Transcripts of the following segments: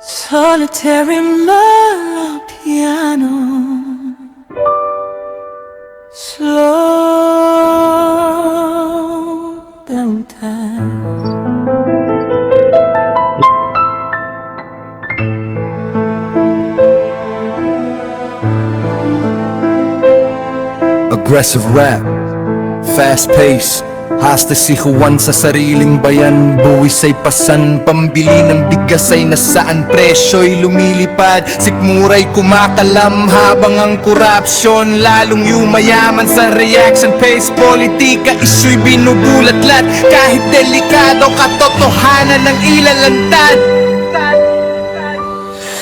Solitary mellow piano, slow down time. Aggressive rap, fast pace. Hasta si Juan sa sariling bayan. Buwis ay pasan, pambili ng bigas ay nasaan. Presyo'y lumilipad, sikmura'y kumakalam. Habang ang korupsyon lalong yumayaman. Sa reaction pace, politika, isyu'y binubulatlat. Kahit delikado, katotohanan ng ilalantad.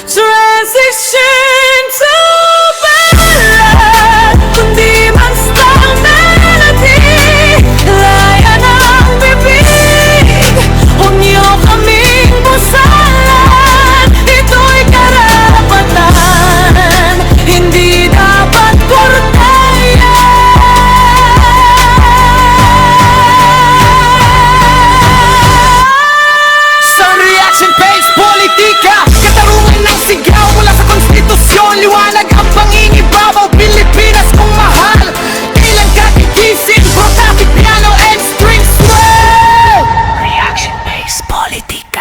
Transition to ballad, kundi man style melody. Laya ng bibig, huwag niyo kaming busalan. Ito'y karapatan, hindi dapat korteya. Sa reaction page, politika, katarungan ng sigaw mula sa konstitusyon. Liwanag ang pangingibabaw, Pilipinas kung mahal. Kailan ka tigisin, pro-traffic piano and string swell. Reaction based politika.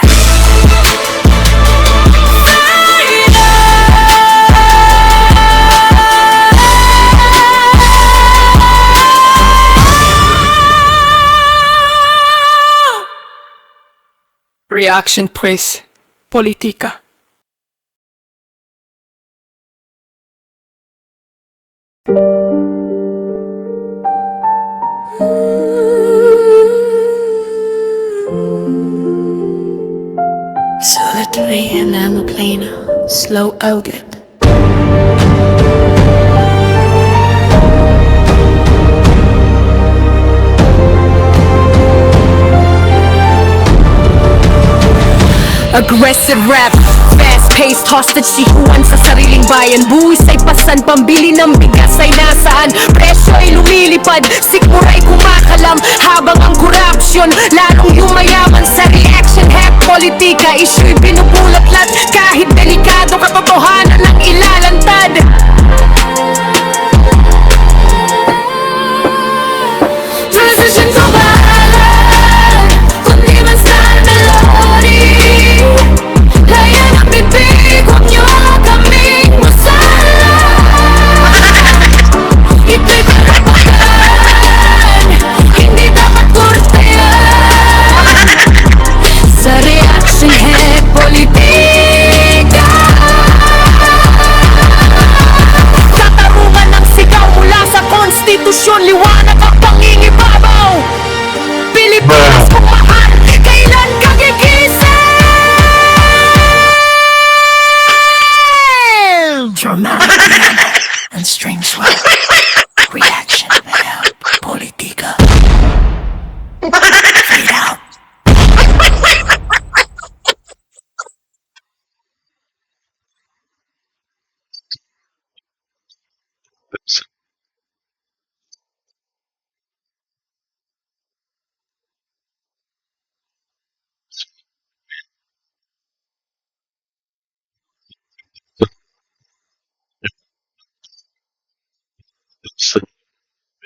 Reaction pues, politika. Solitary and I'm a plainer, slow outlet. Aggressive rap, fast-paced, hostage si Juan sa sariling bayan. Buwis ay pasan, pambili ng bigas ay nasaan. Presyo ay lumilipad, sikmura'y kumakalam. Habang ang korupsyon lalong yumayaman. Sa reaction hack, politika, isyu'y binubulatlat. Kahit delikado, katotohanan ng ilalantad. Transition to ballad, kundi man style melody. Laya ng bibig, huwag niyo kaming busalan. Ito'y karapatan, hindi dapat korteyan. Sa reaction head, politika. Katarungan ng sigaw mula sa konstitusyon. Liwanag ang pangingibabaw, Pilipinas kung mahal. Kailan ka gigising? Dramatic piano and string swell. Reaction band, politika. Fade out.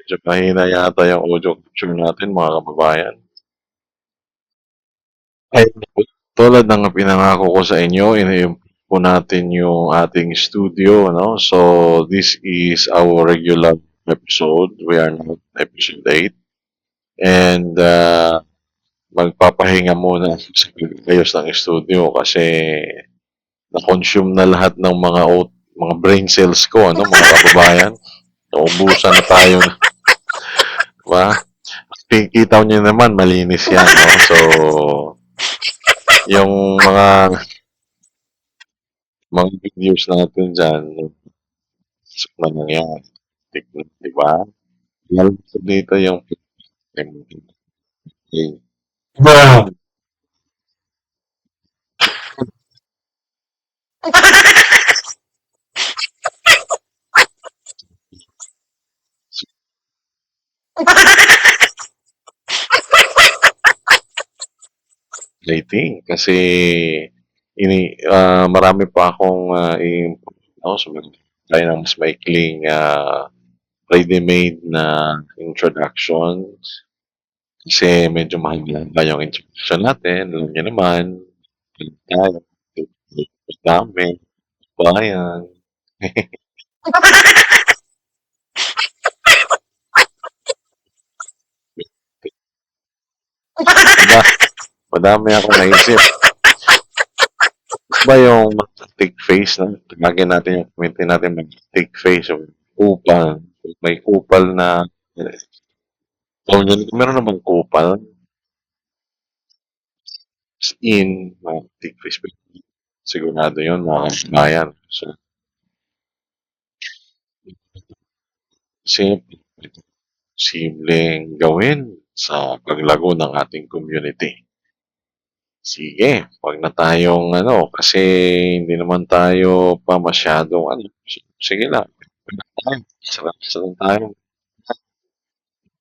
Medyo mahina yata yung audio capture natin mga kababayan. Ay, tulad ng pinangako ko sa inyo, ini-improve po natin yung ating studio, no? So, this is our regular episode. We are now on episode 8. And, magpapahinga muna sa ayos ng studio kasi na-consume na lahat ng mga brain cells ko, ano, mga kababayan. Naubusan na tayo. Diba? Kita nyo naman, malinis yan, no? So, yung mga videos natin dyan, na lang yan. Diba? Lalo sa dito yung okay. Rating kasi marami pa akong tayo ng mas maikling ready-made na introduction kasi medyo mahal ba yung introduction natin. Alam niyo naman, tayo, dami, bayan. Madami akong naisip. Ba yung take face na lagi natin yung community natin mag-take face o kupal. May kupal na meron namang kupal in take face. Sigurado yun mga bayan. So, simpleng gawin sa paglago ng ating community. Sige, wag na tayong kasi hindi naman tayo pa masyadong sige lang. Sarap tayo.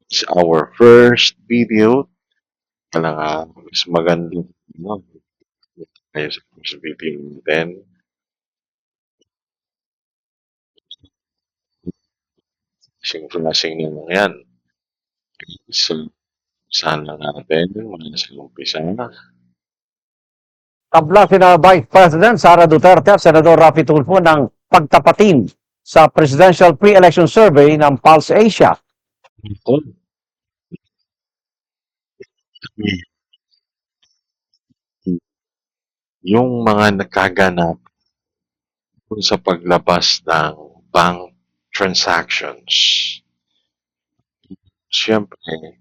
It's our first video. Kailangan mas maganda kayo sa first video natin. Flashing na lang yan. So, sana natin mula sa umpisa na. Tabla sina Vice President Sara Duterte at Senador Raffy Tulfo ng pagtapatin sa Presidential Pre-Election Survey ng Pulse Asia. Yung mga nakaganap sa paglabas ng bank transactions, siyempre,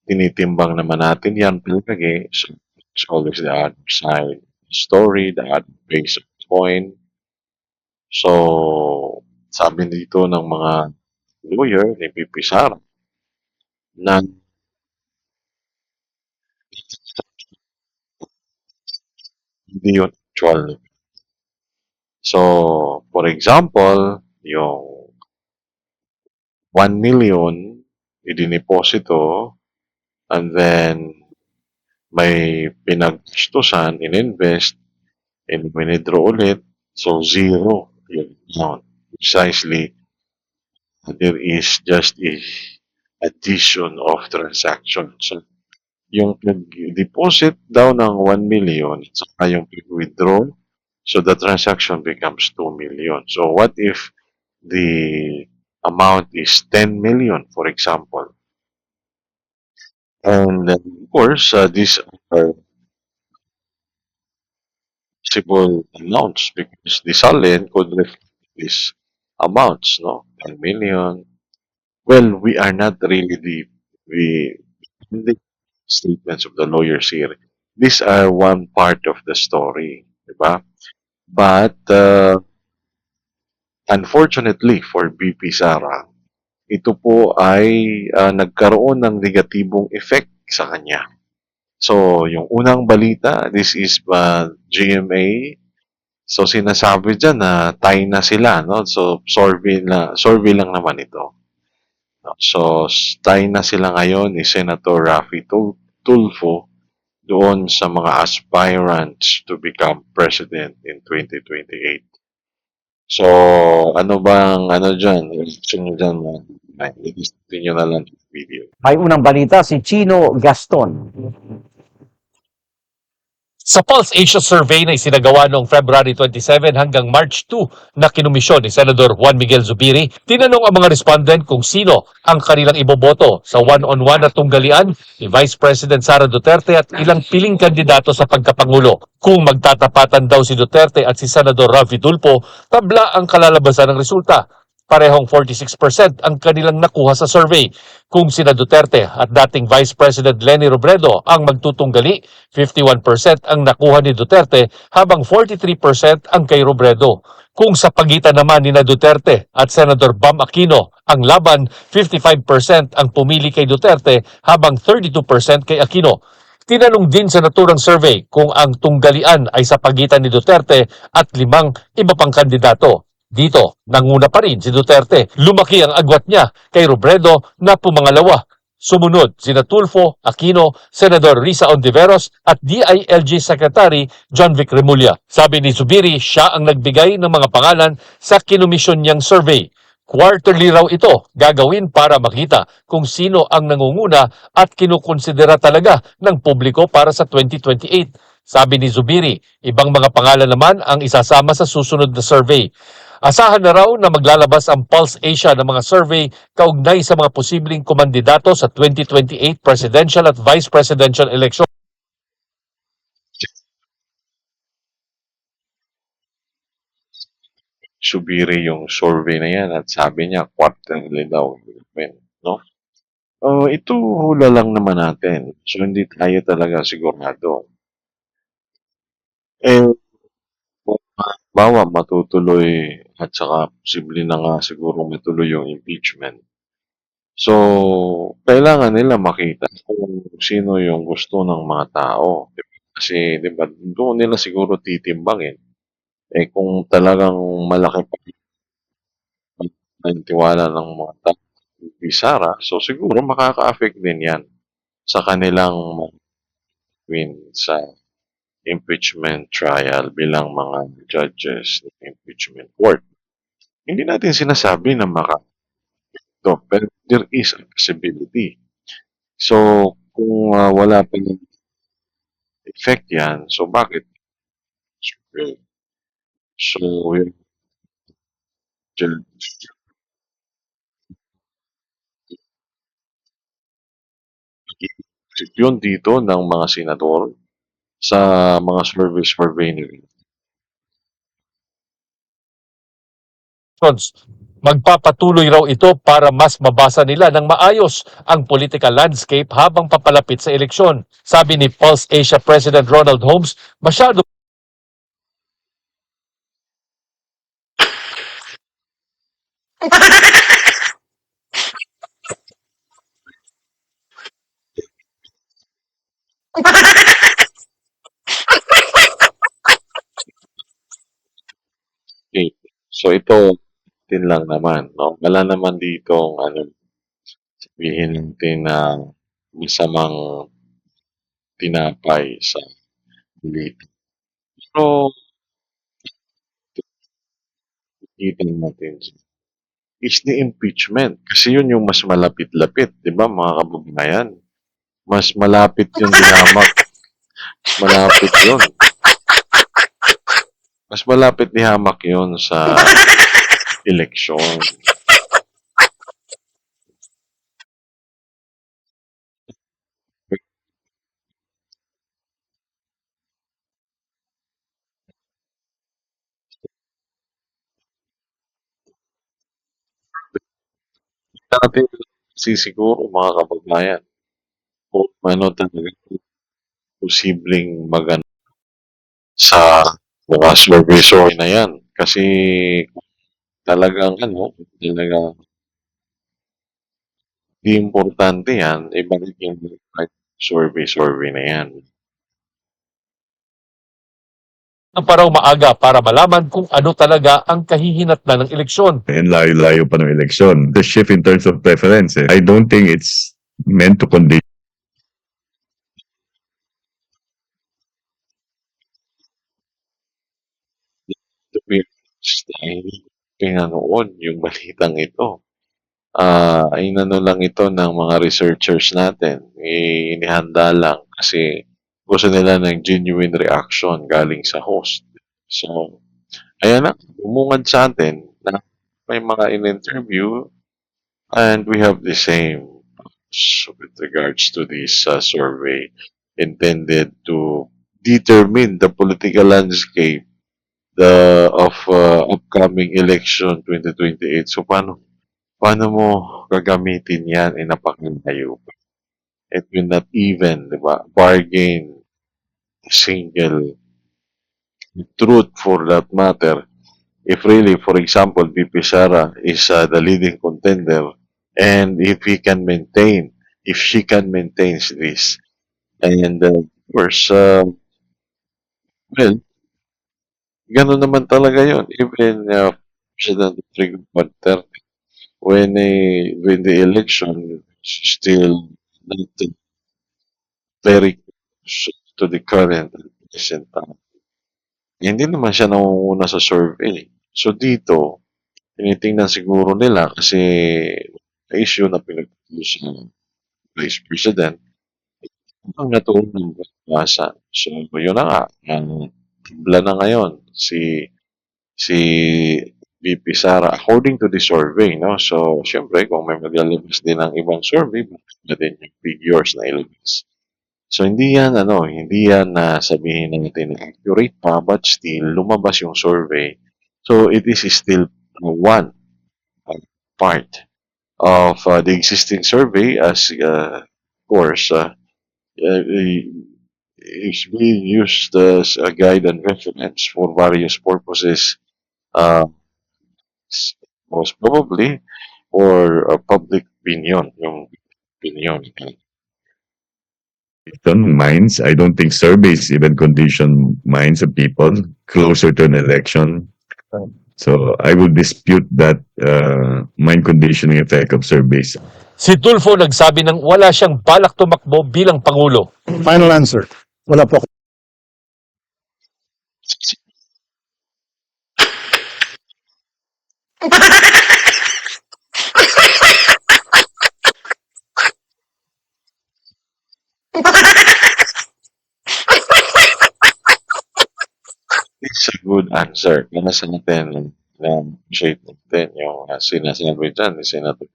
tinitimbang naman natin yan palagi. So, it's always the other side story, the other base of the coin. So, sabi dito ng mga lawyer ni PP Sara na hindi yun actual. So, for example, yung 1 million idiniposito and then may pinagstusan, in-invest, and withdraw ulit, so zero yung amount. Precisely, there is just a addition of transactions. So, yung deposit daw ng 1 million, saka yung withdraw, so the transaction becomes 2 million. So what if the amount is 10 million, for example? And of course, these are possible amounts because the Salen could reflect these amounts, no? 10 million. Well, we are not really the statements of the lawyers here. These are one part of the story, diba? But unfortunately for BP Sara, ito po ay nagkaroon ng negatibong effect sa kanya. So, yung unang balita, this is GMA. So, sinasabi dyan na tie na sila, no? So, survey lang naman ito. So, tie na sila ngayon ni Senator Raffy Tulfo doon sa mga aspirants to become president in 2028. So, ano dyan? Reaction nyo dyan, i-discutin nyo na lang yung video. May unang balita si Chino Gaston. Sa Pulse Asia Survey na isinagawa noong February 27 hanggang March 2 na kinumisyon ni Senador Juan Miguel Zubiri, tinanong ang mga respondent kung sino ang kanilang iboboto sa one-on-one na tunggalian ni Vice President Sara Duterte at ilang piling kandidato sa pagkapangulo. Kung magtatapatan daw si Duterte at si Senador Raffy Tulfo, tabla ang kalalabasan ng resulta. Parehong 46% ang kanilang nakuha sa survey. Kung sina Duterte at dating Vice President Leni Robredo ang magtutunggali, 51% ang nakuha ni Duterte habang 43% ang kay Robredo. Kung sa pagitan naman ni Duterte at Senator Bam Aquino ang laban, 55% ang pumili kay Duterte habang 32% kay Aquino. Tinanong din sa naturang survey kung ang tunggalian ay sa pagitan ni Duterte at 5 iba pang kandidato. Dito, nanguna pa rin si Duterte. Lumaki ang agwat niya kay Robredo na pumangalawa. Sumunod sina Tulfo, Aquino, Senador Risa Ontiveros at DILG Secretary John Vic Remulla. Sabi ni Zubiri, siya ang nagbigay ng mga pangalan sa kinumisyon niyang survey. Quarterly raw ito gagawin para makita kung sino ang nangunguna at kinukonsidera talaga ng publiko para sa 2028. Sabi ni Zubiri, ibang mga pangalan naman ang isasama sa susunod na survey. Asahan na raw na maglalabas ang Pulse Asia ng mga survey kaugnay sa mga posibleng kumandidato sa 2028 presidential at vice presidential election. Subiri yung survey na yan at sabi niya quarterly daw. No? Ito hula lang naman natin. So hindi tayo talaga sigurado. Kung halimbawa matutuloy at saka posible na nga siguro matuloy yung impeachment. So, kailangan nila makita kung sino yung gusto ng mga tao. Kasi, di ba, doon nila siguro titimbangin. Kung talagang malaki pa ang tiwala ng mga tao kay Sara, so siguro makaka-affect din yan sa kanilang win sa impeachment trial bilang mga judges ng impeachment court. Hindi natin sinasabi na pero there is a possibility. So, kung wala pa ng effect yan, so bakit? So, yun, yun dito ng mga senador sa mga survey nila. Magpapatuloy raw ito para mas mabasa nila ng maayos ang political landscape habang papalapit sa eleksyon. Sabi ni Pulse Asia President Ronald Holmes, masyado Okay. So, ito, din lang naman, no? Wala naman ditong, sabihin natin na masamang tinapay sa balita. Pero, kita natin is the impeachment. Kasi yun yung mas malapit-lapit, di ba mga kababayan? Mas malapit yung dihamak. Malapit yun. Mas malapit ni hamak yun sa eleksyon. Natin sisiguro mga kababayan kung ano talaga posibleng maganda sa mga survey na yan. Kasi talagang talagang di importante yan, ibalik yung survey na yan. pa raw maaga para malaman kung ano talaga ang kahihinatnan ng eleksyon. And layo-layo pa ng eleksyon. The shift in terms of preference, I don't think it's meant to condition To be honest, hindi pinanood yung balitang ito. Inano lang ito ng mga researchers natin. Inihanda lang kasi gusto nila ng genuine reaction galing sa host. So, ayan na, bumungad sa atin na may mga in-interview and we have the same with regards to this survey intended to determine the political landscape of upcoming election 2028. So, paano mo gagamitin yan napakalayo pa? It will not even, di ba, bargain a single truth for that matter. If really, for example, VP Sara is the leading contender and if she can maintain this, and of course, well, ganun naman talaga yun. Even President Rodrigo Duterte, when the election still not very close to the current and present time. Hindi naman siya nangunguna sa survey. So dito, tinitingnan siguro nila kasi may issue na pinag-push ng Vice President ang natutunan ng pag-asa. So yun na nga, ang tabla na ngayon si VP Sara according to the survey, no? So syempre kung may maglalabas din ng ibang survey, bakit na din yung figures na ilabas. So hindi yan hindi yan na sabihin natin na accurate pa but still lumabas yung survey. So it is still one part of the existing survey as of course is being used as a guide and reference for various purposes, uh, most probably for public opinion, yung opinion. Minds. I don't think surveys even condition minds of people closer to an election. So I would dispute that mind conditioning effect of surveys. Si Tulfo nagsabi ng wala siyang balak tumakbo bilang Pangulo. Final answer. Wala po ako. It's a good answer. Kaya sa natin, na-appreciate natin yung sinasabi dyan ni Senator.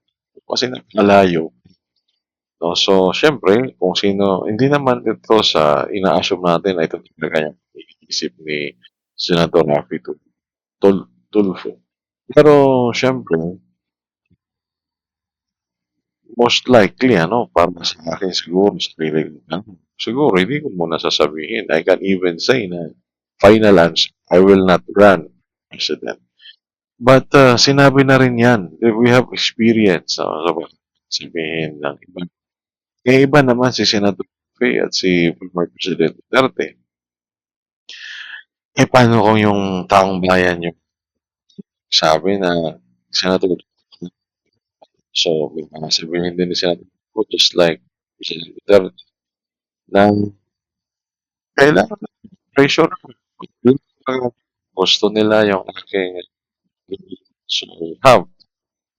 Kasi napalayo. No? So, syempre, kung sino, hindi naman ito sa ina-assume natin na ito talaga yung iisip ni Senator Rafi Tulfo. Pero, syempre, most likely, para sa akin siguro, siguro, hindi ko muna sasabihin. I can even say na final answer, I will not run president. But sinabi na rin yan. We have experience. Sabihin ng iba. Eh, iba naman si Senator Faye at si former President Duterte. Eh, paano kung yung taong bayan yung sabi na Senator Duterte? So, may mga sabihin din ni Senator Duterte, just like President Duterte, na kailangan pressure. Gusto nila yung aking so have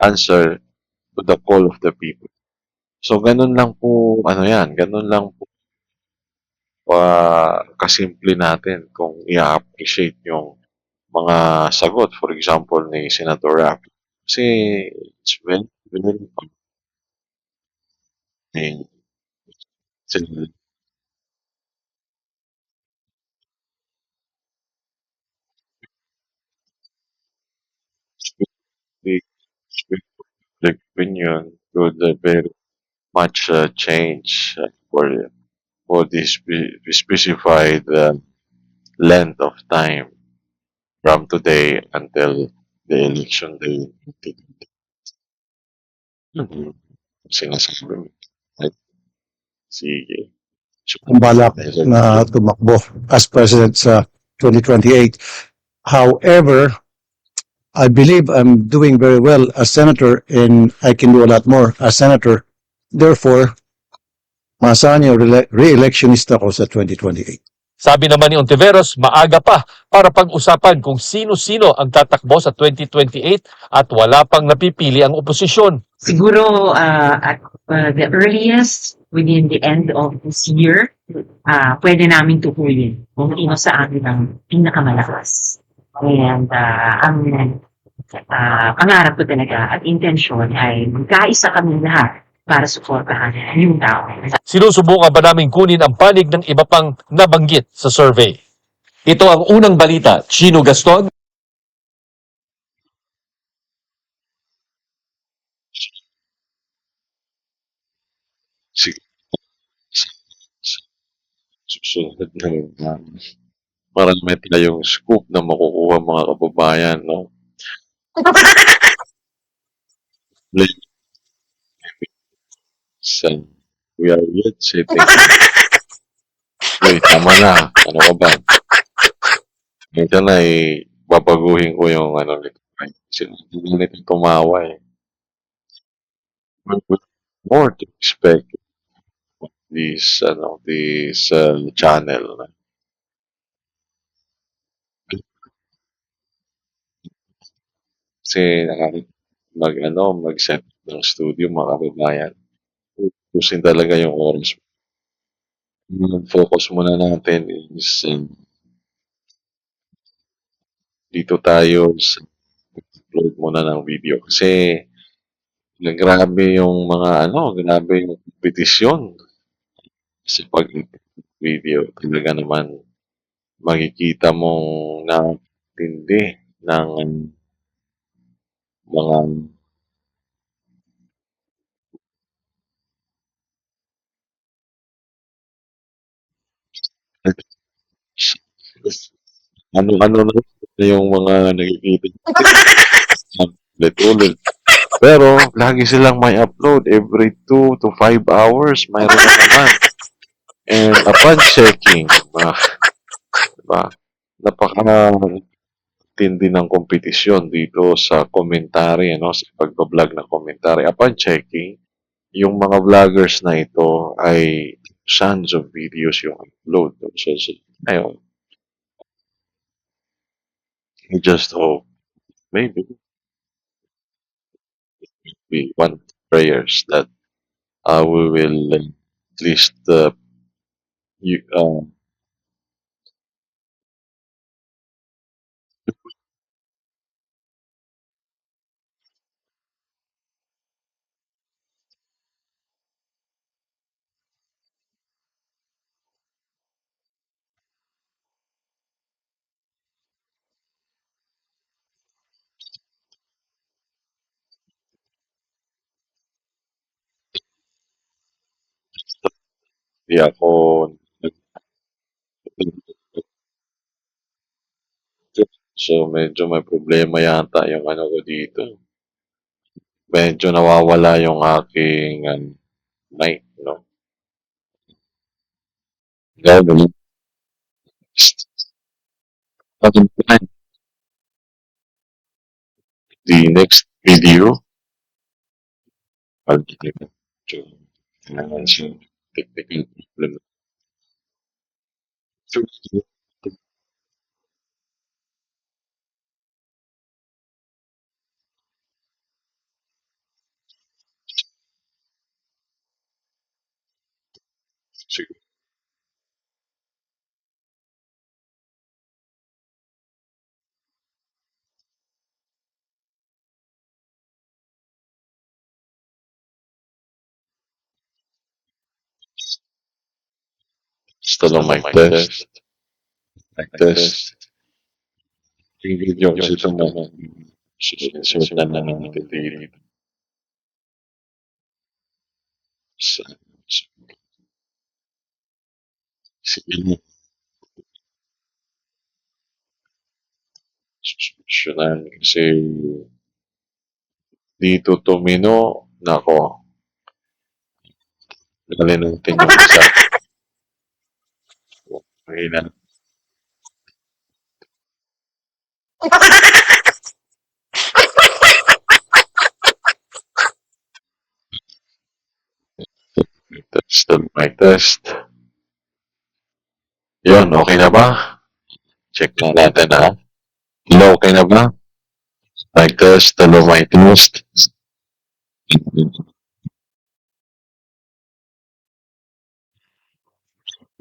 answer to the call of the people. So, ganun lang po, ganun lang po kasimple natin kung i-appreciate yung mga sagot, for example, ni Senator Rafi. Kasi, it's very, very the opinion could very much change for this specified length of time from today until the election day. Sinasabi mo. Right? Sige. Ang balak na tumakbo as president sa 2028. However, I believe I'm doing very well as senator and I can do a lot more as senator. Therefore, maasahan niyo re-electionist ako sa 2028. Sabi naman ni Ontiveros, maaga pa para pag-usapan kung sino-sino ang tatakbo sa 2028 at wala pang napipili ang oposisyon. Siguro at the earliest within the end of this year, pwede namin tukuyin kung sino sa amin ang pinakamalakas. And ang pangarap ko talaga at intensyon ay magkaisa kami lahat para suportahan yung tao. Sinusubukan ba namin kunin ang panig ng iba pang nabanggit sa survey? Ito ang unang balita. Chino Gaston. Susunod na marami tayong scoop na makukuha mga kababayan, no? So, we are yet sitting. Uy, tama na. Ano ka ba? Ito na babaguhin ko yung nito. Sinabi nito tumawa eh. more to expect this channel. Kasi mag-set ng studio mga kababayan. Ubusin talaga yung oras. Ang focus muna natin is dito tayo sa upload muna ng video kasi grabe yung grabe yung kompetisyon sa pag-video. Talaga naman makikita mong napakatindi ng mga ano-ano na yung mga nakikita ulit-ulit. Pero lagi silang may upload every 2 to 5 hours, mayroon na naman. And upon checking, diba, napaka-tindi ng kompetisyon dito sa commentary, sa pagbablog ng commentary. Upon checking, yung mga vloggers na ito ay tons of videos yung upload. So, ayun, I just hope maybe we want prayers that we will at least you, di ako so medyo may problema yata yung ko dito. Medyo nawawala yung aking mic, no? Gagawin. The next video, I'll give you some technical problem. Sige. Basta lang mic test. Mic test. Yung video kasi ito mo. Sinusunod na natin dito. Sa isipin mo. Susunod kasi dito tumino. Nako. Dali natin yung isa. Okay na. Test the mic test. Yun, okay na ba? Check na natin ha. Hello, okay na ba? Mic test, hello, mic test.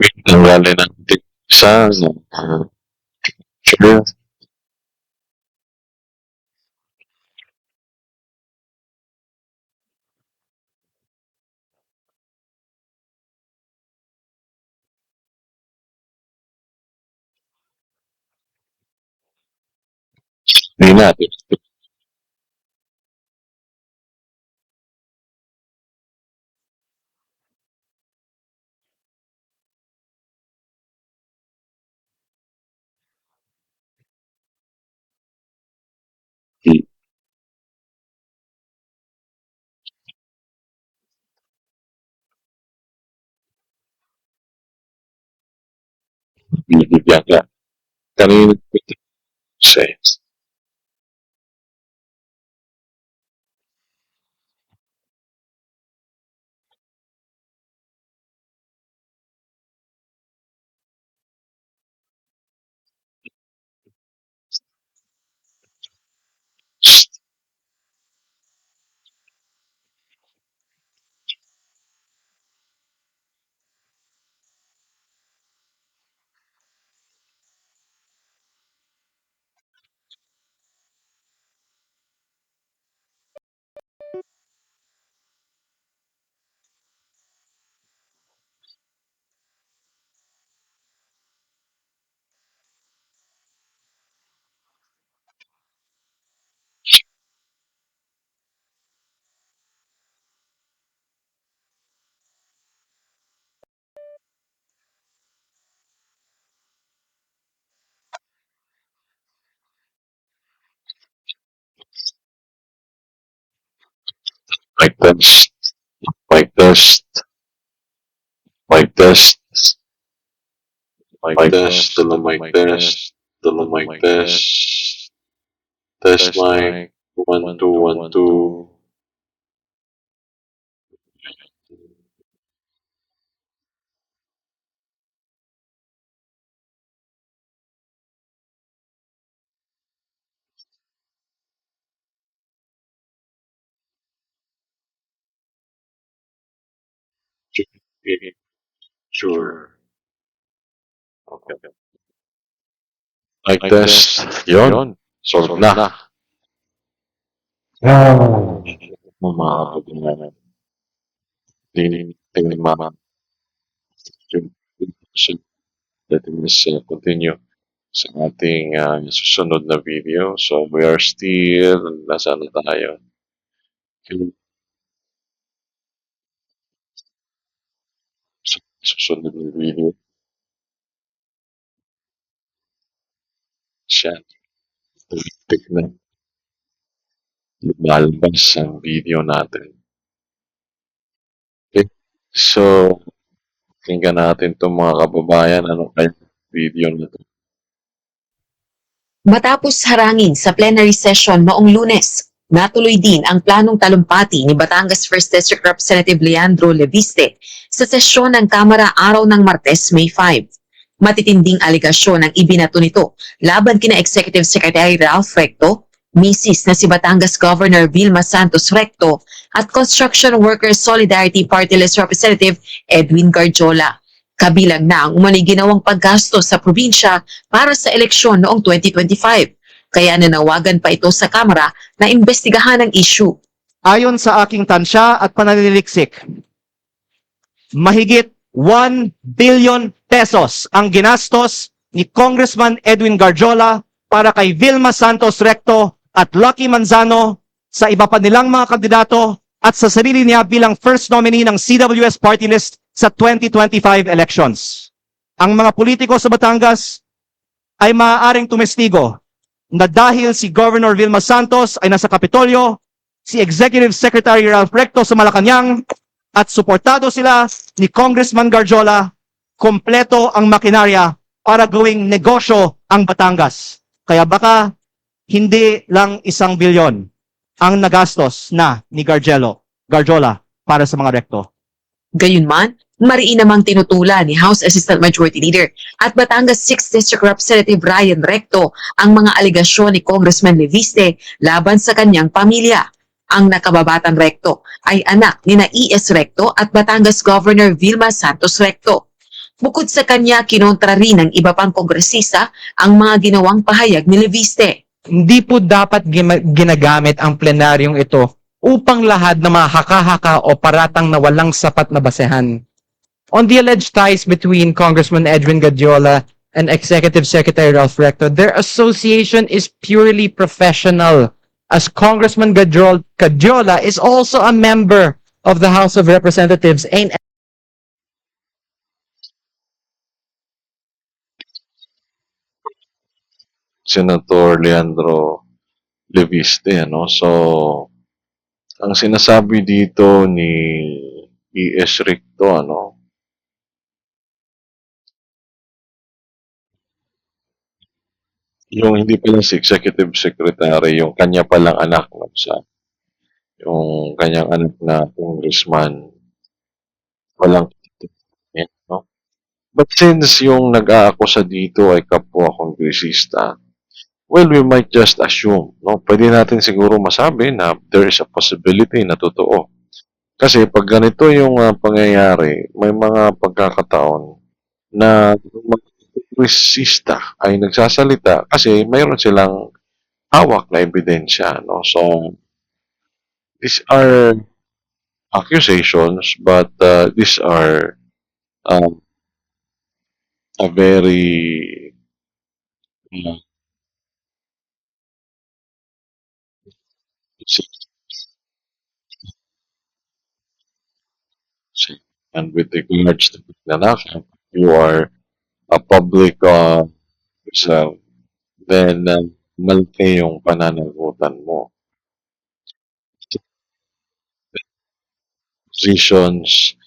Wait, tanggalin natin isa. Sure. Hindi natin. Bibigyan ka. Kanina kasi test, mic test, mic test, mic test, tulo mic test, tulo mic test, test mic, 1, 2, 1, 2. Sure. Okay. Mic test, yun. Solve na. Mga kapag Tinima. Let us continue sa ating susunod na video. So, we are still, nasa na tayo? Susunod na video. Siya. Tulitik na. Lumalabas ang video natin. Okay. So, tingnan natin itong mga kababayan. Ano kaya video na ito? Matapos harangin sa plenary session noong Lunes, natuloy din ang planong talumpati ni Batangas 1st District Representative Leandro Leviste sa sesyon ng Kamara araw ng Martes, May 5. Matitinding aligasyon ang ibinato nito laban kina Executive Secretary Ralph Recto, Mrs. na si Batangas Governor Vilma Santos Recto at Construction Workers Solidarity Party List Representative Edwin Garjola. Kabilang na ang umano'y ginawang paggasto sa probinsya para sa eleksyon noong 2025. Kaya nanawagan pa ito sa Kamara na imbestigahan ang issue. Ayon sa aking tansya at pananiliksik, mahigit 1 billion pesos ang ginastos ni Congressman Edwin Garjola para kay Vilma Santos Recto at Lucky Manzano sa iba pa nilang mga kandidato at sa sarili niya bilang first nominee ng CWS party list sa 2025 elections. Ang mga politiko sa Batangas ay maaaring tumestigo na dahil si Governor Vilma Santos ay nasa Kapitolyo, si Executive Secretary Ralph Recto sa Malacanang, at suportado sila ni Congressman Garjola, kompleto ang makinarya para gawing negosyo ang Batangas. Kaya baka hindi lang 1 bilyon ang nagastos na ni Garjola para sa mga Recto. Gayunman, mariin namang tinutula ni House Assistant Majority Leader at Batangas 6th District Representative Ryan Recto ang mga aligasyon ni Congressman Leviste laban sa kanyang pamilya. Ang nakababatang Recto ay anak ni na E.S. Recto at Batangas Governor Vilma Santos Recto. Bukod sa kanya, kinontra rin ng iba pang kongresista ang mga ginawang pahayag ni Leviste. Hindi po dapat ginagamit ang plenaryong ito upang lahat na mga haka-haka o paratang na walang sapat na basehan. On the alleged ties between Congressman Edwin Garjola and Executive Secretary Ralph Recto, their association is purely professional, as Congressman Garjola is also a member of the House of Representatives and Senator Leandro Leviste, ano? So, ang sinasabi dito ni E.S. Recto, ano? Yung hindi pala si Executive Secretary, yung kanya palang anak, no? Yung kanyang anak na congressman, walang no? But since yung nag-aakusa dito ay kapwa kongresista, well, we might just assume, no? Pwede natin siguro masabi na there is a possibility na totoo. Kasi pag ganito yung pangyayari, may mga pagkakataon na mga kongresista ay nagsasalita kasi mayroon silang hawak na ebidensya, no? So, these are accusations, but these are a very and with regards to pagnanakaw, you are a public so, then malaki yung pananagutan mo. positions,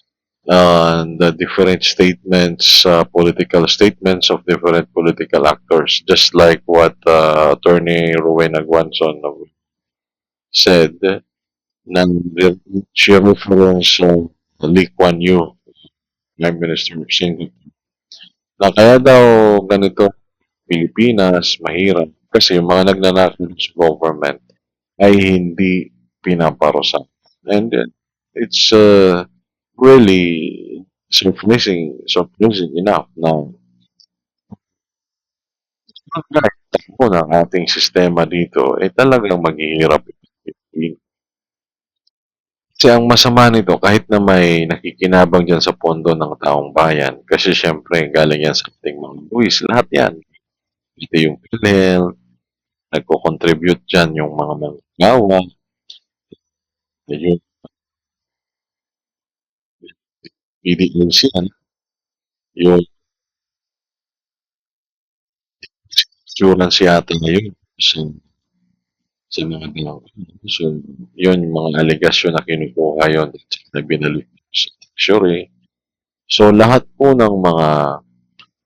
the different statements, political statements of different political actors, just like what Attorney Rowena Guanzon said, na she reference Lee Kuan Yew, Prime Minister of Singapore, na kaya daw ganito Pilipinas mahirap kasi yung mga nagnanakaw sa government ay hindi pinaparusahan. And it's really surprising enough na po ng ating sistema dito ay talagang maghihirap. Kasi ang masama nito, kahit na may nakikinabang dyan sa pondo ng taong bayan, kasi syempre galing yan sa ating mga buwis, lahat yan. Ito yung PhilHealth, nagko-contribute dyan yung mga manggagawa, yung PDLC, yung insurance yata ngayon sa mga ginagawa. So, yun yung mga aligasyon na kinukuha yun na binalik sa treasury. So, lahat po ng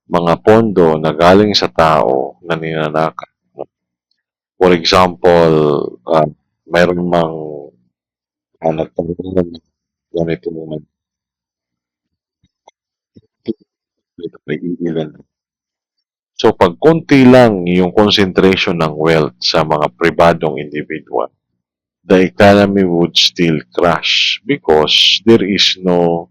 mga pondo na galing sa tao na ninanakaw. For example, mayroon mang nagtanong ganito naman. Ito may iilan. So, pag konti lang yung concentration ng wealth sa mga pribadong individual, the economy would still crash because there is no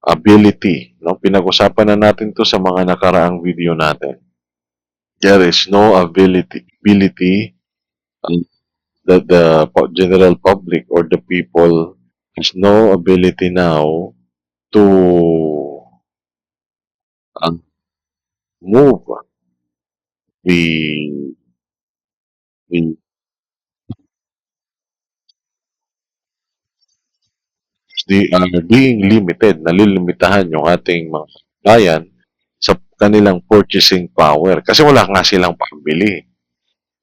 ability. No? Pinag-usapan na natin to sa mga nakaraang video natin. There is no ability that the general public or the people has no ability now to move the they are being limited, nalilimitahan yung ating mga bayan sa kanilang purchasing power kasi wala nga silang pambili.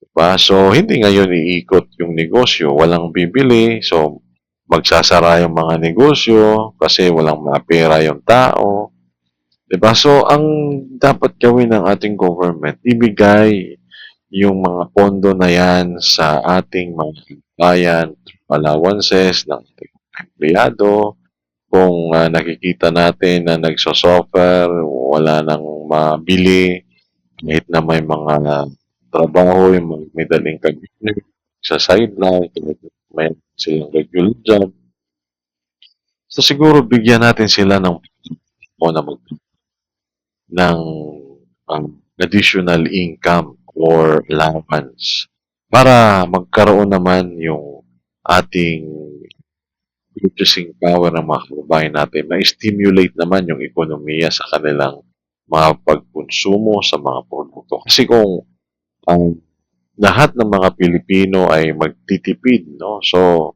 Diba? So, hindi ngayon iikot yung negosyo, walang bibili, so magsasara yung mga negosyo kasi walang mapera yung tao. Diba? So, ang dapat gawin ng ating government, ibigay yung mga pondo na yan sa ating mga bayan, allowances ng ating empleyado, kung nakikita natin na nagsosuffer, wala nang mabili, kahit na may mga trabaho, yung mga may daling kabinet, sa sideline, may silang regular job. So siguro bigyan natin sila ng ng additional income or allowance para magkaroon naman yung ating purchasing power ng mga kababayan natin na stimulate naman yung ekonomiya sa kanilang mga pagkonsumo sa mga produkto. Kasi kung ang lahat ng mga Pilipino ay magtitipid, no? So,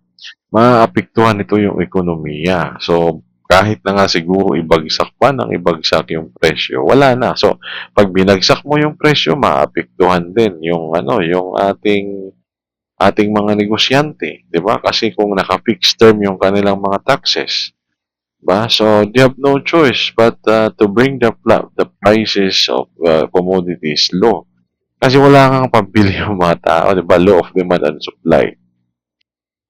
maapektuhan ito yung ekonomiya. So, kahit na nga siguro ibagsak pa ng ibagsak yung presyo, wala na. So, pag binagsak mo yung presyo, maapektuhan din yung yung ating mga negosyante, 'di ba? Kasi kung naka-fixed term yung kanilang mga taxes, 'di ba? So, they have no choice but to bring the prices of commodities low. Kasi wala kang pambili yung mga tao, 'di ba? Law of demand and supply.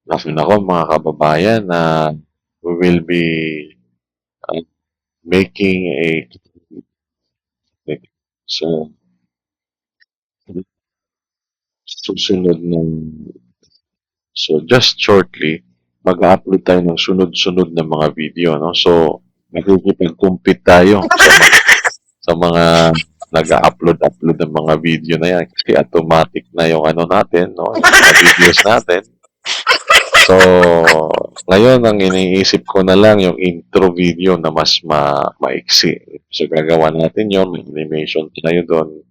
Nako mga kababayan na we will be making a so susunod ng so just shortly mag-upload tayo ng sunod-sunod na mga video, no? So makikipag-compete tayo sa mga nag-upload ng mga video na yan kasi automatic na yung natin, no? Yung mga videos natin. So, ngayon ang iniisip ko na lang yung intro video na mas maiksi. So, gagawa natin yon, may animation tayo doon.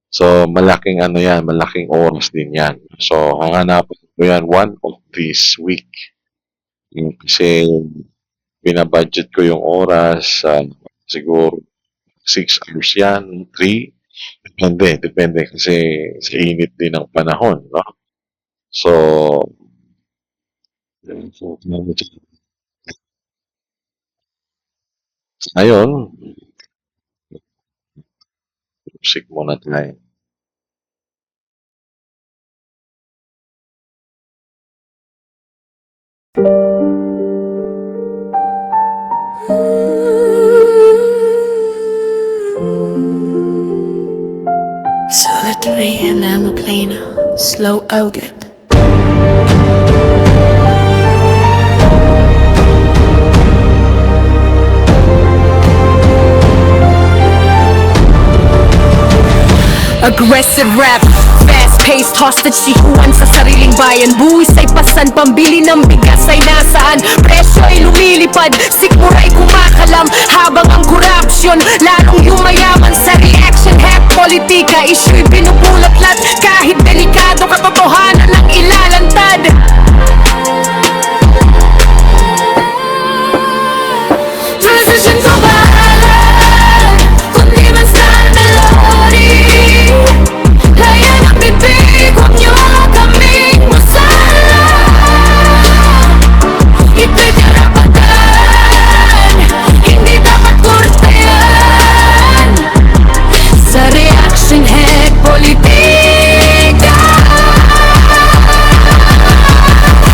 So, malaking malaking oras din yan. So, hanganapin ko yan one of this week. Kasi, binabudget ko yung oras, siguro 6 hours yan, 3. Depende kasi sa init din ng panahon, no? So, Ayun, music muna tayo. Solitary and I'm a plainer, slow oget. Aggressive rap, fast-paced hostage sikuan sa sariling bayan. Buwis ay pasan, pambili ng bigas ay nasaan. Presyo ay lumilipad, sikmuray kumakalam. Habang ang korupsyon lalong yumayaman. Sa reaction hack, politika, issue'y binubulat-lat. Kahit delikado, katotohanan ang ilalantad. Transition to bahalan, kundi man sa melody. Laya ng bibig, huwag niyo kaming masala. Ito'y karapatan, hindi dapat kurtayan. Sa reaction head, politika.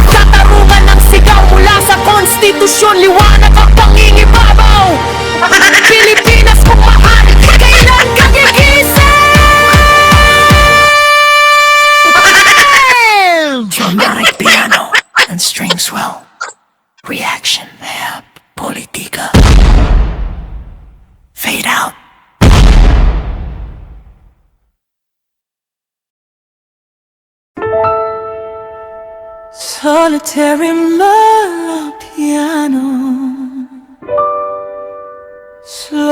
Katarungan ng sigaw mula sa konstitusyon, liwanag ang pangingibabaw. Pilipinas kung mahal, kailan ka gigising? Dramatic piano and string swell. Reaction, politika. Fade out. Solitary mellow piano. Slow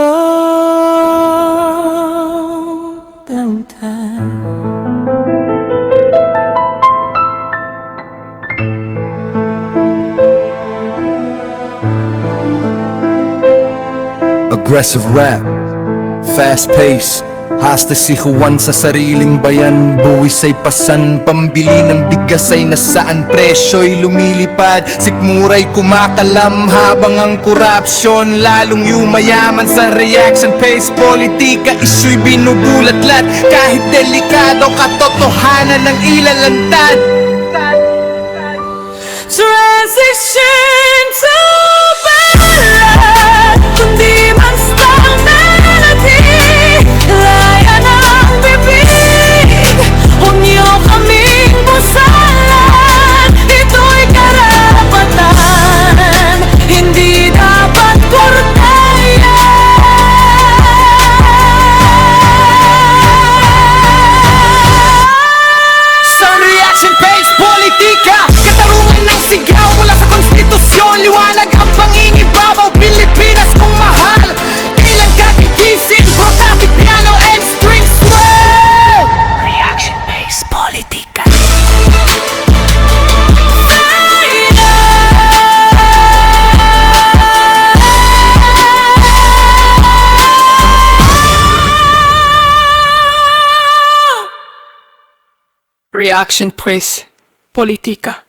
down time. Aggressive rap, fast pace. Hasta si Juan sa sariling bayan. Buwis ay pasan, pambili ng bigas ay nasaan. Presyo'y lumilipad, sikmura'y kumakalam. Habang ang korupsyon lalong yumayaman. Sa reaction pace, politika, issue'y binubulat-lat. Kahit delikado, katotohanan ng ilalantad. Transition to ballad, kundi man style melody. Laya ng bibig, huwag niyo kaming musalan. Ito'y karapatan, hindi dapat kurtayan. Sa reaction page, politika. Katarungan ng sigaw mula sa konstitusyon, liwanag ang pangingibabaw. Pilipinas kung mahal, kailan ka gigising? Dramatic piano and string swell. Reaction based politika. Reaction Press, Politika.